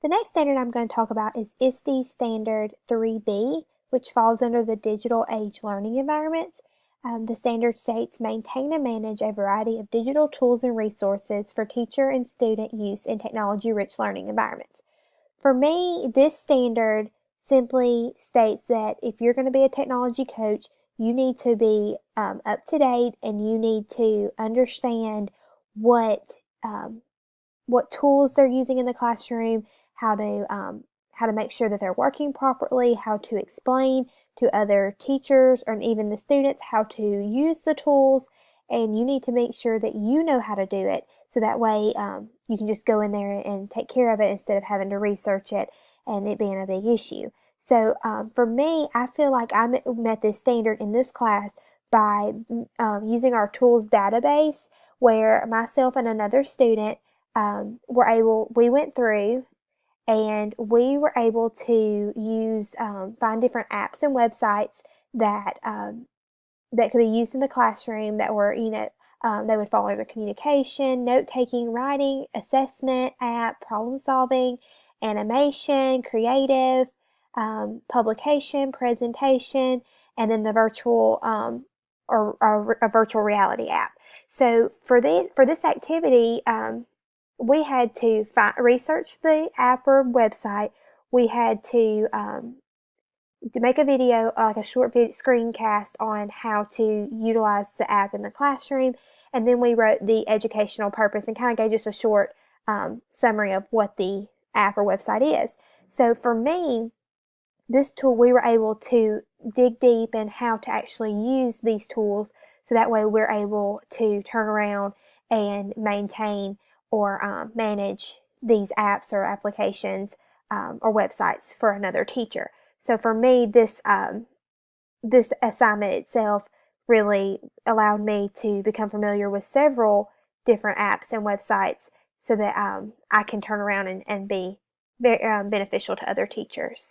The next standard I'm going to talk about is ISTE Standard 3B, which falls under the digital age learning environments. The standard states maintain and manage a variety of digital tools and resources for teacher and student use in technology-rich learning environments. For me, this standard simply states that if you're going to be a technology coach, you need to be up to date and you need to understand what what tools they're using in the classroom, how to make sure that they're working properly, how to explain to other teachers or even the students how to use the tools, and you need to make sure that you know how to do it so that way you can just go in there and take care of it instead of having to research it and it being a big issue. So for me, I feel like I met this standard in this class by using our tools database where myself and another student we went through and we were able to find different apps and websites that that could be used in the classroom that were, they would fall under communication, note-taking, writing, assessment, app, problem-solving, animation, creative, publication, presentation, and then the virtual or a virtual reality app. So for this activity, we had to research the app or website. We had to make a video, like a short screencast on how to utilize the app in the classroom, and then we wrote the educational purpose and kind of gave just a short summary of what the app or website is. So for me, this tool, we were able to dig deep in how to actually use these tools so that way we're able to turn around and maintain or manage these apps or applications or websites for another teacher. So for me, this assignment itself really allowed me to become familiar with several different apps and websites so that I can turn around and be very beneficial to other teachers.